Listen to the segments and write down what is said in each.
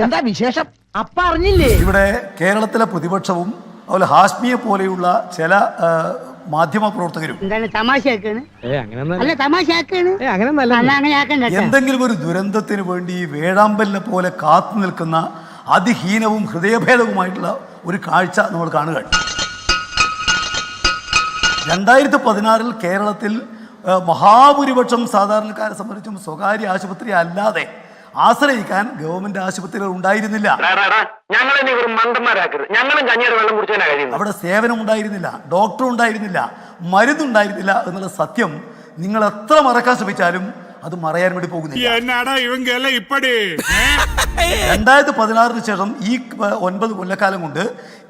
എന്താ വിശേഷം? അപ്പ അറിഞ്ഞില്ലേ? ഇവിടെ കേരളത്തിലെ പ്രതിപക്ഷവും അതുപോലെ ഹാഷ്മിയെ പോലെയുള്ള ചില മാധ്യമ പ്രവർത്തകരും എന്തെങ്കിലും ഒരു ദുരന്തത്തിന് വേണ്ടി വേഴാമ്പലിനെ പോലെ കാത്തു നിൽക്കുന്ന അതിഹീനവും ഹൃദയഭേദവുമായിട്ടുള്ള ഒരു കാഴ്ച നമ്മൾ കാണുക. 2016 കേരളത്തിൽ മഹാഭൂരിപക്ഷം സാധാരണക്കാരെ സംബന്ധിച്ചും സ്വകാര്യ ആശുപത്രി അല്ലാതെ ആശ്രയിക്കാൻ ഗവൺമെന്റ് ആശുപത്രികൾ ഉണ്ടായിരുന്നില്ല. അവിടെ സേവനം ഉണ്ടായിരുന്നില്ല, ഡോക്ടർ ഉണ്ടായിരുന്നില്ല, മരുന്നുണ്ടായിരുന്നില്ല എന്നുള്ള സത്യം നിങ്ങൾ എത്ര മറക്കാൻ ശ്രമിച്ചാലും അത് മറയാൻ വേണ്ടി പോകുന്നില്ല. 2016 ശേഷം ഈ 9 കൊല്ലക്കാലം കൊണ്ട്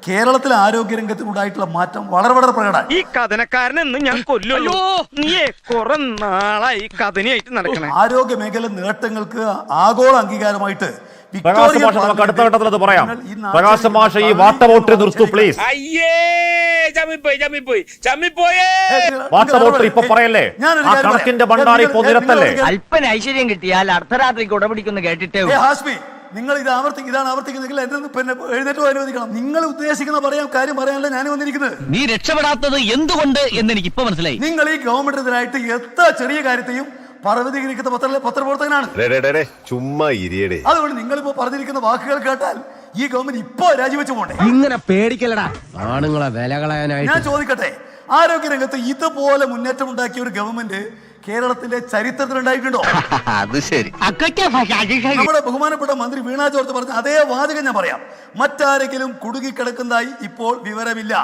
കേരളത്തിലെ ആരോഗ്യരംഗത്തിനുണ്ടായിട്ടുള്ള മാറ്റം വളരെ വളരെ പ്രകടമാണ്. ഈ കഥനക്കാരനെന്ന് ഞാൻ കൊല്ലുള്ളൂ. നീയെ കുറെ നാളായി കഥനയായിട്ട് നടക്കണേ. ആരോഗ്യ മേഖല നേട്ടങ്ങൾക്ക് ആഗോള അംഗീകാരമായിട്ട് അടുത്ത ഘട്ടത്തിൽ അത് പറയാം. പ്രകാശ് മാഷ് ഈ വാട്ടവോട്ട് നിർത്തൂ പ്ലീസ്. വാട്ടവോട്ട് ഇപ്പൊ പറയല്ലേ, ആ കണക്കിന്റെ ഭണ്ഡാരി ഇപ്പൊ നിരത്തല്ലേ. അല്പന ഐശ്വര്യം കിട്ടിയാൽ അർദ്ധരാത്രിക്ക് ഉടപിടിക്കുന്നു കേട്ടിട്ടേ. ഹാഷ്മി, നിങ്ങൾ ഇതാണ് ആവർത്തിക്കുന്നെങ്കിൽ എന്നെ പിന്നെ എഴുന്നേറ്റ് അനുവദിക്കണം. നിങ്ങൾ ഉദ്ദേശിക്കുന്ന കാര്യം പറയാനല്ല ഞാൻ വന്നിരിക്കുന്നത്. നീ രക്ഷപ്പെടാത്തത് എന്തുകൊണ്ട് എന്ന് എനിക്ക് ഇപ്പൊ മനസ്സിലായി. നിങ്ങൾ ഈ ഗവൺമെന്റിനായിട്ട് എത്ര ചെറിയ കാര്യത്തെയും പർവ്വതീകരിക്കുന്ന പത്രപ്രവർത്തകനാണ്. ചുമ്മാ ഇരിയടേ. അതുകൊണ്ട് നിങ്ങളിപ്പോ പറഞ്ഞിരിക്കുന്ന വാക്കുകൾ കേട്ടാൽ ഈ ഗവൺമെന്റ് ഇപ്പോ രാജിവെച്ചു പോണ്ടേ. ഇങ്ങനെ പേടിക്കലടാ ആണുങ്ങളെ വില കളയാനായി. ഞാൻ ചോദിക്കട്ടെ, ആരോഗ്യരംഗത്ത് ഇതുപോലെ മുന്നേറ്റം ഉണ്ടാക്കിയ ഒരു ഗവൺമെന്റ് കേരളത്തിന്റെ ചരിത്രത്തിൽ ഉണ്ടായിട്ടുണ്ടോ? അത് ശരി. നമ്മുടെ ബഹുമാനപ്പെട്ട മന്ത്രി വീണ ജോർജ് പറഞ്ഞ അതേ വാചകം ഞാൻ പറയാം. മറ്റാരെങ്കിലും കുടുങ്ങിക്കിടക്കുന്നതായി ഇപ്പോൾ വിവരമില്ല,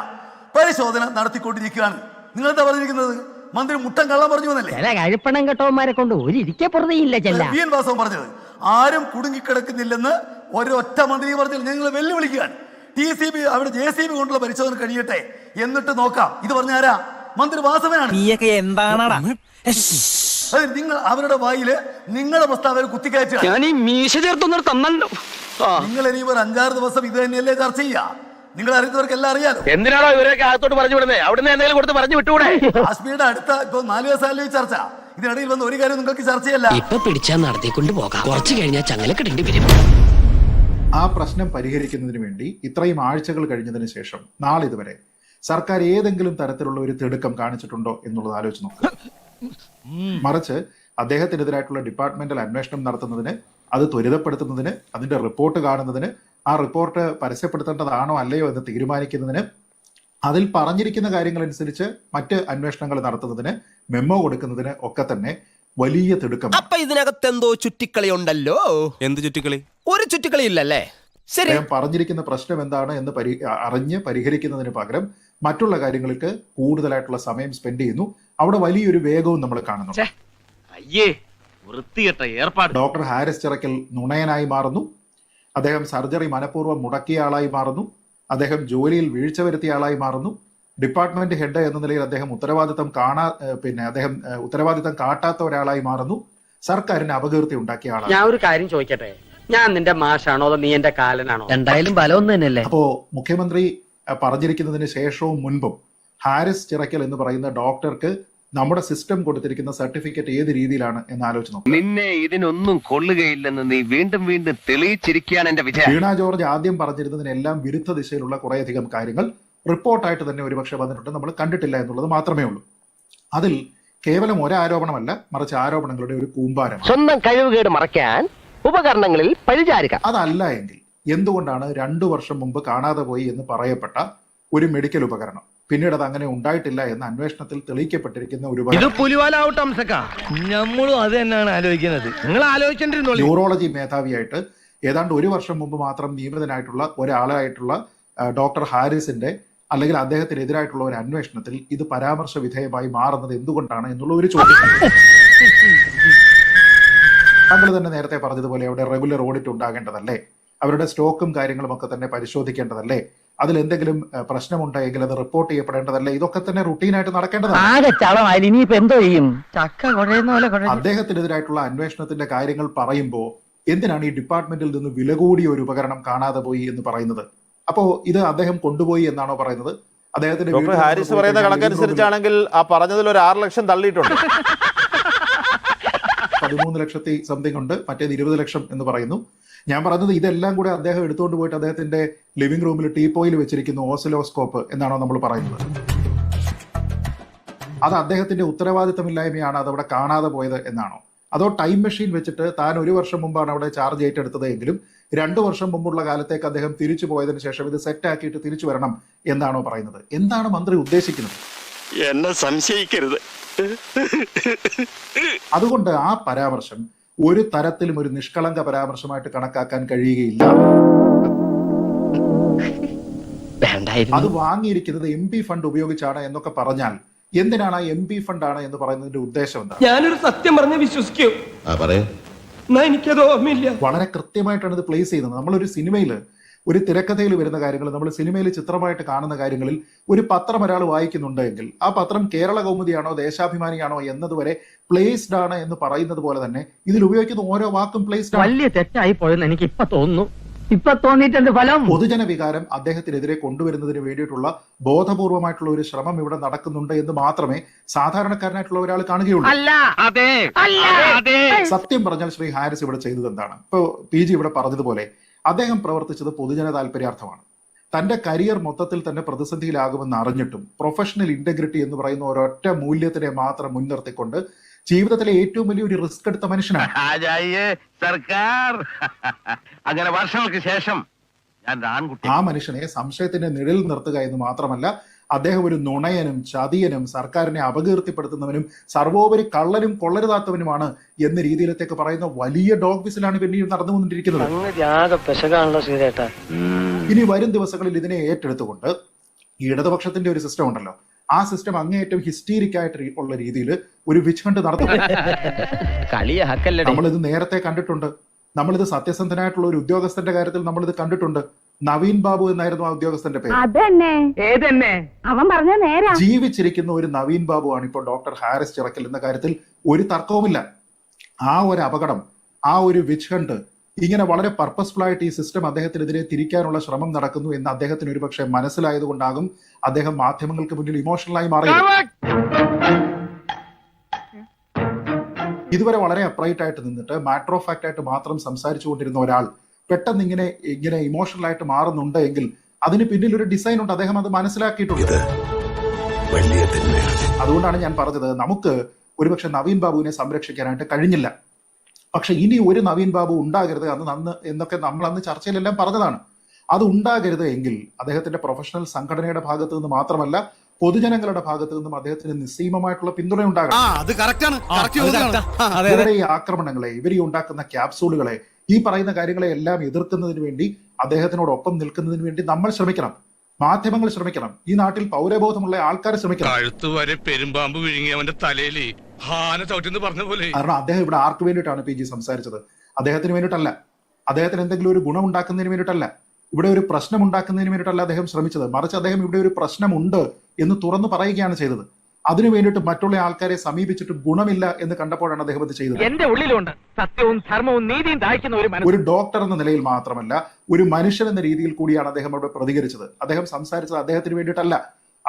പരിശോധന നടത്തിക്കൊണ്ടിരിക്കുകയാണ്. നിങ്ങൾ എന്താ പറഞ്ഞിരിക്കുന്നത്? മന്ത്രി മുട്ടം കള്ളം പറഞ്ഞു എന്നല്ലേ കഴിപ്പണം കെട്ടവന്മാരെ കൊണ്ട് ഒരു ഇരിക്കെ പുറതയില്ല. വി എൻ വാസവൻ പറഞ്ഞത് ആരും കുടുങ്ങിക്കിടക്കുന്നില്ലെന്ന് ഒരൊറ്റ മന്ത്രി പറഞ്ഞില്ല. ഞങ്ങൾ വെല്ലുവിളിക്കുകയാണ്. TCB അവിടെ JCB കൊണ്ടുള്ള പരിശോധന കഴിയട്ടെ, എന്നിട്ട് നോക്കാം. ഇത് പറഞ്ഞ ആരാ? മന്ത്രി വാസവനാണ്. എന്താണാ നിങ്ങൾ അവരുടെ വായില് നിങ്ങളുടെ പ്രസ്താവന കുത്തിക്കയറ്റുക. നിങ്ങൾ ഇനി ഒരു 5-6 ദിവസം ഇത് തന്നെയല്ലേ ചർച്ച ചെയ്യാ? നിങ്ങൾ അറിയുന്നവർക്ക് എല്ലാം അറിയാലോ. എന്തിനാണോ ഇവരൊക്കെ അകത്തോട്ട് പറഞ്ഞു വിടുന്നത്? അവിടുന്ന് എന്തെങ്കിലും കൊടുത്ത് പറഞ്ഞു വിട്ടുകൂടെ? കാശ്മീരുടെ അടുത്ത ഇപ്പൊ 4 ദിവസമല്ലേ ഈ ചർച്ച. ഇതിനിടയിൽ വന്ന ഒരു കാര്യം നിങ്ങൾക്ക് ചർച്ചയല്ല. ഇപ്പൊ പിടിച്ചാൽ നടത്തിക്കൊണ്ട് പോകാം, കുറച്ചു കഴിഞ്ഞാൽ ചങ്ങലക്കെടേണ്ടി വരും. ആ പ്രശ്നം പരിഹരിക്കുന്നതിന് വേണ്ടി ഇത്രയും ആഴ്ചകൾ കഴിഞ്ഞതിന് ശേഷം നാളിതുവരെ സർക്കാർ ഏതെങ്കിലും തരത്തിലുള്ള ഒരു തിടുക്കം കാണിച്ചിട്ടുണ്ടോ എന്നുള്ളത് ആലോചിച്ച് നോക്കുക. മറിച്ച് അദ്ദേഹത്തിനെതിരായിട്ടുള്ള ഡിപ്പാർട്ട്മെന്റൽ അന്വേഷണം നടത്തുന്നതിന്, അത് ത്വരിതപ്പെടുത്തുന്നതിന്, അതിന്റെ റിപ്പോർട്ട് കാണുന്നതിന്, ആ റിപ്പോർട്ട് പരസ്യപ്പെടുത്തേണ്ടതാണോ അല്ലയോ എന്ന് തീരുമാനിക്കുന്നതിന്, അതിൽ പറഞ്ഞിരിക്കുന്ന കാര്യങ്ങളനുസരിച്ച് മറ്റ് അന്വേഷണങ്ങൾ നടത്തുന്നതിന്, മെമ്മോ കൊടുക്കുന്നതിന് ഒക്കെ തന്നെ വലിയ തിടുക്കം. അപ്പൊ ഇതിനകത്ത് എന്തോ ചുറ്റിക്കളി ഉണ്ടല്ലോ. എന്ത് ചുറ്റിക്കളി? ഒരു ചുറ്റിക്കളി ഇല്ലല്ലേ? ശരി. പറഞ്ഞിരിക്കുന്ന പ്രശ്നം എന്താണ് എന്ന് അറിഞ്ഞ് പരിഹരിക്കുന്നതിന് പകരം മറ്റുള്ള കാര്യങ്ങൾക്ക് കൂടുതലായിട്ടുള്ള സമയം സ്പെൻഡ് ചെയ്യുന്നു. അവിടെ വലിയൊരു വേഗവും നമ്മൾ കാണുന്നു. ഡോക്ടർ ഹാരിസ് ചിറക്കൽ നുണയനായി മാറുന്നു. അദ്ദേഹം സർജറി മനഃപൂർവ്വം മുടക്കിയ ആളായി മാറുന്നു. അദ്ദേഹം ജോലിയിൽ വീഴ്ച വരുത്തിയ ആളായി മാറുന്നു. ഡിപ്പാർട്ട്മെന്റ് ഹെഡ് എന്ന നിലയിൽ അദ്ദേഹം ഉത്തരവാദിത്തം കാട്ടാത്ത ഒരാളായി മാറുന്നു. സർക്കാരിന് അപകീർത്തി ഉണ്ടാക്കിയ ആളാണ്. ഞാൻ ഒരു കാര്യം ചോദിക്കട്ടെ, ഞാൻ നിന്റെ മാഷാണോ അതോ നീ എന്റെ കാലനാണോ? എന്തായാലും ബലമൊന്നും തന്നെയല്ലേ. അപ്പോ മുഖ്യമന്ത്രി പറഞ്ഞിരിക്കുന്നതിന് ശേഷവും മുൻപും ഹാരിസ് ചിറക്കൽ എന്ന് പറയുന്ന ഡോക്ടർക്ക് നമ്മുടെ സിസ്റ്റം കൊടുത്തിരിക്കുന്ന സർട്ടിഫിക്കറ്റ് ഏത് രീതിയിലാണ് എന്ന് ആലോചിച്ച് നോക്കാം. നിന്നെ ഇതിനൊന്നും കൊള്ളുകയില്ലെന്ന് നീ വീണ്ടും വീണ്ടും തെളിയിച്ചിരിക്കുകയാണ് എന്റെ വിജയം. വീണ ജോർജ് ആദ്യം പറഞ്ഞിരുന്നതിനെല്ലാം വിരുദ്ധ ദിശയിലുള്ള കുറേയധികം കാര്യങ്ങൾ റിപ്പോർട്ടായിട്ട് തന്നെ ഒരുപക്ഷെ വന്നിട്ടുണ്ട്, നമ്മൾ കണ്ടിട്ടില്ല എന്നുള്ളത് മാത്രമേ ഉള്ളൂ. അതിൽ കേവലം ഒരാരോപണമല്ല, മറിച്ച് ആരോപണങ്ങളുടെ ഒരു കൂമ്പാരം. സ്വന്തം കഴിവുകേട് മറയ്ക്കാൻ ഉപകരണങ്ങളിൽ പഴിചാരുക. അതല്ല എങ്കിൽ എന്തുകൊണ്ടാണ് 2 വർഷം മുമ്പ് കാണാതെ പോയി എന്ന് പറയപ്പെട്ട ഒരു മെഡിക്കൽ ഉപകരണം പിന്നീട് അത് അങ്ങനെ ഉണ്ടായിട്ടില്ല എന്ന് അന്വേഷണത്തിൽ തെളിയിക്കപ്പെട്ടിരിക്കുന്ന ഒരു ന്യൂറോളജി മേധാവിയായിട്ട് ഏതാണ്ട് 1 വർഷം മുമ്പ് മാത്രം നിയമിതനായിട്ടുള്ള ഒരാളായിട്ടുള്ള ഡോക്ടർ ഹാരിസിന്റെ അല്ലെങ്കിൽ അദ്ദേഹത്തിനെതിരായിട്ടുള്ള ഒരു അന്വേഷണത്തിൽ ഇത് പരാമർശ വിധേയമായി മാറുന്നത് എന്തുകൊണ്ടാണ് എന്നുള്ള ഒരു ചോദ്യം. താങ്കൾ തന്നെ നേരത്തെ പറഞ്ഞതുപോലെ അവിടെ റെഗുലർ ഓഡിറ്റ് ഉണ്ടാകേണ്ടതല്ലേ? അവരുടെ സ്റ്റോക്കും കാര്യങ്ങളും ഒക്കെ തന്നെ പരിശോധിക്കേണ്ടതല്ലേ? അതിൽ എന്തെങ്കിലും പ്രശ്നമുണ്ടെങ്കിൽ അത് റിപ്പോർട്ട് ചെയ്യപ്പെടേണ്ടതല്ലേ? ഇതൊക്കെ തന്നെ റുട്ടീനായിട്ട് നടക്കേണ്ടതാണ്. അദ്ദേഹത്തിനെതിരായിട്ടുള്ള അന്വേഷണത്തിന്റെ കാര്യങ്ങൾ പറയുമ്പോൾ എന്തിനാണ് ഈ ഡിപ്പാർട്ട്മെന്റിൽ നിന്ന് വില കൂടിയ ഒരു ഉപകരണം കാണാതെ പോയി എന്ന് പറയുന്നത്? അപ്പോ ഇത് അദ്ദേഹം കൊണ്ടുപോയി എന്നാണോ പറയുന്നത്? അദ്ദേഹത്തിന്റെ ഡോക്ടർ ഹാരിസ് പറയുന്ന കണക്കനുസരിച്ചാണെങ്കിൽ ആ പറഞ്ഞതിൽ ഒരു 6 ലക്ഷം തള്ളിയിട്ടുണ്ട്. 13 ലക്ഷത്തി സംതിങ് ഉണ്ട്, മറ്റേത് 20 ലക്ഷം എന്ന് പറയുന്നു. ഞാൻ പറഞ്ഞത് ഇതെല്ലാം കൂടെ അദ്ദേഹം എടുത്തുകൊണ്ട് പോയിട്ട് അദ്ദേഹത്തിന്റെ ലിവിംഗ് റൂമിൽ ടീപ്പോയിൽ വെച്ചിരിക്കുന്നു ഓസിലോസ്കോപ്പ് എന്നാണോ നമ്മൾ പറയുന്നത്? അത് അദ്ദേഹത്തിന്റെ ഉത്തരവാദിത്തമില്ലായ്മയാണ് അതവിടെ കാണാതെ പോയത് എന്നാണോ? അതോ ടൈം മെഷീൻ വെച്ചിട്ട് താൻ 1 വർഷം മുമ്പാണ് അവിടെ ചാർജ് ഏറ്റെടുത്തത് എങ്കിലും 2 വർഷം മുമ്പുള്ള കാലത്തേക്ക് അദ്ദേഹം തിരിച്ചു പോയതിനു ശേഷം ഇത് സെറ്റ് ആക്കിയിട്ട് തിരിച്ചു വരണം എന്നാണോ പറയുന്നത്? എന്താണ് മന്ത്രി ഉദ്ദേശിക്കുന്നത്? എന്നെ സംശയിക്കരുത്. അതുകൊണ്ട് ആ പരാമർശം ഒരു തരത്തിലും ഒരു നിഷ്കളങ്ക പരാമർശമായിട്ട് കണക്കാക്കാൻ കഴിയുകയില്ല. അത് വാങ്ങിയിരിക്കുന്നത് MP ഫണ്ട് ഉപയോഗിച്ചാണ് എന്നൊക്കെ പറഞ്ഞാൽ എന്തിനാണ് ആ MP ഫണ്ടാണ് എന്ന് പറയുന്നതിന്റെ ഉദ്ദേശം എന്താ? ഞാനൊരു സത്യം പറഞ്ഞ് വിശ്വസിക്കൂ. എന്നാ എനിക്കത് ഓർമ്മയില്ല. വളരെ കൃത്യമായിട്ടാണ് ഇത് പ്ലേസ് ചെയ്യുന്നത്. നമ്മളൊരു സിനിമയിൽ ഒരു തിരക്കഥയിൽ വരുന്ന കാര്യങ്ങൾ, നമ്മൾ സിനിമയിൽ ചിത്രമായിട്ട് കാണുന്ന കാര്യങ്ങളിൽ ഒരു പത്രം ഒരാൾ വായിക്കുന്നുണ്ടെങ്കിൽ ആ പത്രം കേരള കൗമുദിയാണോ ദേശാഭിമാനിയാണോ എന്നതുവരെ പ്ലേസ്ഡ് ആണ് എന്ന് പറയുന്നത് പോലെ തന്നെ ഇതിൽ ഉപയോഗിക്കുന്ന ഓരോ വാക്കും പ്ലേസ്ഡ് ആണ്. വലിയ തെറ്റായി പോയെന്ന് എനിക്ക് ഇപ്പൊ തോന്നുന്നു. ഇപ്പൊ തോന്നിയിട്ടുണ്ട് ഫലം. പൊതുജന വികാരം അദ്ദേഹത്തിനെതിരെ കൊണ്ടുവരുന്നതിന് വേണ്ടിയിട്ടുള്ള ബോധപൂർവമായിട്ടുള്ള ഒരു ശ്രമം ഇവിടെ നടക്കുന്നുണ്ട് എന്ന് മാത്രമേ സാധാരണക്കാരനായിട്ടുള്ള ഒരാൾ കാണുകയുള്ളൂ. സത്യം പറഞ്ഞാൽ ശ്രീ ഹാരിസ് ഇവിടെ ചെയ്തത് എന്താണ്? ഇപ്പൊ PG ഇവിടെ പറഞ്ഞതുപോലെ അദ്ദേഹം പ്രവർത്തിച്ചത് പൊതുജന താല്പര്യാർത്ഥമാണ്. തന്റെ കരിയർ മൊത്തത്തിൽ തന്നെ പ്രതിസന്ധിയിലാകുമെന്ന് അറിഞ്ഞിട്ടും പ്രൊഫഷണൽ ഇന്റഗ്രിറ്റി എന്ന് പറയുന്ന ഒരൊറ്റ മൂല്യത്തിനെ മാത്രം മുൻനിർത്തിക്കൊണ്ട് ജീവിതത്തിലെ ഏറ്റവും വലിയൊരു റിസ്ക് എടുത്ത മനുഷ്യനാണ്. സർക്കാർ അങ്ങനെ വർഷങ്ങൾക്ക് ശേഷം ആ മനുഷ്യനെ സംശയത്തിന്റെ നിഴലിൽ നിർത്തുക എന്ന് മാത്രമല്ല, അദ്ദേഹം ഒരു നുണയനും ചതിയനും സർക്കാരിനെ അപകീർത്തിപ്പെടുത്തുന്നവനും സർവോപരി കള്ളനും കൊള്ളരുതാത്തവനുമാണ് എന്ന രീതിയിലത്തേക്ക് പറയുന്ന വലിയ ഡോഗ് വിസിലാണ് പിന്നീട് നടന്നുകൊണ്ടിരിക്കുന്നത്. ഇനി വരും ദിവസങ്ങളിൽ ഇതിനെ ഏറ്റെടുത്തുകൊണ്ട് ഈ ഇടതുപക്ഷത്തിന്റെ ഒരു സിസ്റ്റം ഉണ്ടല്ലോ, ആ സിസ്റ്റം അങ്ങേയറ്റം ഹിസ്റ്റീരിക് ആയിട്ട് ഉള്ള രീതിയിൽ ഒരു വിച്ച് ഹണ്ട് നടത്തും. നമ്മളിത് നേരത്തെ കണ്ടിട്ടുണ്ട്. നമ്മളിത് സത്യസന്ധനായിട്ടുള്ള ഒരു ഉദ്യോഗസ്ഥന്റെ കാര്യത്തിൽ നമ്മളിത് കണ്ടിട്ടുണ്ട്. നവീൻ ബാബു എന്നായിരുന്നു ആ ഉദ്യോഗസ്ഥന്റെ പേര്. അവൻ പറഞ്ഞ നേരാ. ജീവിച്ചിരിക്കുന്ന ഒരു നവീൻ ബാബു ആണ് ഇപ്പോൾ ഡോക്ടർ ഹാരിസ് ചിറക്കൽ എന്ന കാര്യത്തിൽ ഒരു തർക്കവുമില്ല. ആ ഒരു അപകടം, ആ ഒരു വിച്ച് ഹണ്ട്, ഇങ്ങനെ വളരെ പർപ്പസ്ഫുൾ ആയിട്ട് ഈ സിസ്റ്റം അദ്ദേഹത്തിനെതിരെ തിരിക്കാനുള്ള ശ്രമം നടക്കുന്നു എന്ന് അദ്ദേഹത്തിന് ഒരുപക്ഷെ മനസ്സിലായതുകൊണ്ടാകും അദ്ദേഹം മാധ്യമങ്ങൾക്ക് മുന്നിൽ ഇമോഷണലായി മാറിയത്. ഇതുവരെ വളരെ അപ്രൈറ്റ് ആയിട്ട് നിന്നിട്ട് മാറ്റർ ഓഫ് ഫാക്ട് ആയിട്ട് മാത്രം സംസാരിച്ചു കൊണ്ടിരുന്ന ഒരാൾ പെട്ടെന്ന് ഇങ്ങനെ ഇമോഷണൽ ആയിട്ട് മാറുന്നുണ്ട് എങ്കിൽ അതിന് പിന്നിൽ ഒരു ഡിസൈൻ ഉണ്ട്. അദ്ദേഹം അത് മനസ്സിലാക്കിയിട്ടുണ്ട്. അതുകൊണ്ടാണ് ഞാൻ പറഞ്ഞത്, നമുക്ക് ഒരുപക്ഷെ നവീൻ ബാബുവിനെ സംരക്ഷിക്കാനായിട്ട് കഴിഞ്ഞില്ല. പക്ഷെ ഇനി ഒരു നവീൻ ബാബു ഉണ്ടാകരുത് അന്ന് എന്നൊക്കെ നമ്മൾ അന്ന് ചർച്ചയിലെല്ലാം പറഞ്ഞതാണ്. അത് ഉണ്ടാകരുത് എങ്കിൽ അദ്ദേഹത്തിന്റെ പ്രൊഫഷണൽ സംഘടനയുടെ ഭാഗത്തു നിന്ന് മാത്രമല്ല, പൊതുജനങ്ങളുടെ ഭാഗത്തു നിന്നും അദ്ദേഹത്തിന് നിസ്സീമമായിട്ടുള്ള പിന്തുണ ഉണ്ടാകണം. ഇവരുടെ ഈ ആക്രമണങ്ങളെ, ഇവർ ഈ ഉണ്ടാക്കുന്ന ക്യാപ്സൂളുകളെ, ഈ പറയുന്ന കാര്യങ്ങളെ എല്ലാം എതിർക്കുന്നതിന് വേണ്ടി, അദ്ദേഹത്തിനോടൊപ്പം നിൽക്കുന്നതിന് വേണ്ടി നമ്മൾ ശ്രമിക്കണം. മാധ്യമങ്ങൾ ശ്രമിക്കണം. ഈ നാട്ടിൽ പൗരബോധമുള്ള ആൾക്കാർ ശ്രമിക്കണം. കഴുത്തുവരെ പെരുമ്പാമ്പ് വിഴുങ്ങി അവന്റെ തലയില് ഹാന ചവിട്ടിന്ന് പറഞ്ഞ പോലെ. കാരണം അദ്ദേഹം ഇവിടെ ആർക്ക് വേണ്ടിയിട്ടാണ് PG സംസാരിച്ചത്? അദ്ദേഹത്തിന് വേണ്ടിയിട്ടല്ല. അദ്ദേഹത്തിന് എന്തെങ്കിലും ഒരു ഗുണം ഉണ്ടാക്കുന്നതിന് വേണ്ടിയിട്ടല്ല. ഇവിടെ ഒരു പ്രശ്നം ഉണ്ടാക്കുന്നതിന് വേണ്ടിയിട്ടല്ല അദ്ദേഹം ശ്രമിച്ചത്. മറിച്ച് അദ്ദേഹം ഇവിടെ ഒരു പ്രശ്നമുണ്ട് എന്ന് തുറന്നു പറയുകയാണ് ചെയ്തത്. അതിനു വേണ്ടിയിട്ട് മറ്റുള്ള ആൾക്കാരെ സമീപിച്ചിട്ട് ഗുണമില്ല എന്ന് കണ്ടപ്പോഴാണ് അദ്ദേഹം ഇത് ചെയ്തത്. എന്റെ ഉള്ളിലുണ്ട് സത്യവും ധർമ്മവും നീതിയും ദാഹിക്കുന്ന ഒരു ഡോക്ടർ എന്ന നിലയിൽ മാത്രമല്ല, ഒരു മനുഷ്യൻ എന്ന രീതിയിൽ കൂടിയാണ് അദ്ദേഹം അവിടെ പ്രതികരിച്ചത്. അദ്ദേഹം സംസാരിച്ചത് അദ്ദേഹത്തിന് വേണ്ടിയിട്ടല്ല,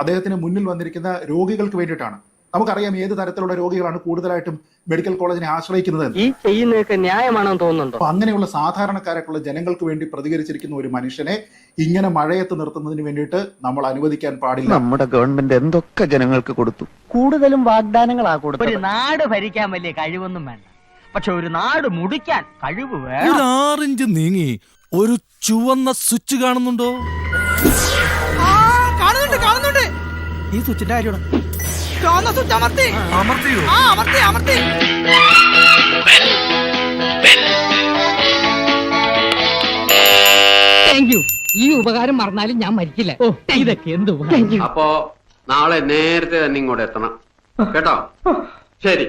അദ്ദേഹത്തിന് മുന്നിൽ വന്നിരിക്കുന്ന രോഗികൾക്ക് വേണ്ടിയിട്ടാണ്. നമുക്കറിയാം ഏത് തരത്തിലുള്ള രോഗികളാണ് കൂടുതലായിട്ടും മെഡിക്കൽ കോളേജിനെ ആശ്രയിക്കുന്നത്. ഈ ചെയ്യുന്നതൊക്കെ ന്യായമാണെന്ന് തോന്നുന്നുണ്ടോ? അപ്പൊ അങ്ങനെയുള്ള സാധാരണക്കാരായിട്ടുള്ള ജനങ്ങൾക്ക് വേണ്ടി പ്രതികരിച്ചിരിക്കുന്ന ഒരു മനുഷ്യനെ ഇങ്ങനെ മഴയത്ത് നിർത്തുന്നതിന് വേണ്ടിയിട്ട് നമ്മൾ അനുവദിക്കാൻ പാടില്ല. നമ്മുടെ ഗവൺമെന്റ് എന്തൊക്കെ ജനങ്ങൾക്ക് കൊടുത്തു. കൂടുതലും വാഗ്ദാനങ്ങളാ കൊടുത്തത്. ഒരു നാട് ഭരിക്കാൻ വലിയ കഴിവൊന്നും വേണ്ട, പക്ഷെ ഒരു നാട് മുടിക്കാൻ കഴിവ് വേണം. 6 ഇഞ്ച് നീങ്ങി ഒരു ചുവന്ന സ്വിച്ച് കാണുന്നുണ്ടോ? കാണുന്നുണ്ട്. ഈ സ്വിച്ചിന്റെ കാര്യമാണ്. ഈ ഉപകാരം മറന്നാലും ഞാൻ മരിക്കില്ല. ഇതൊക്കെ എന്ത് അപ്പോ നാളെ നേരത്തെ തന്നെ ഇങ്ങോട്ട് എത്തണം കേട്ടോ. ശരി.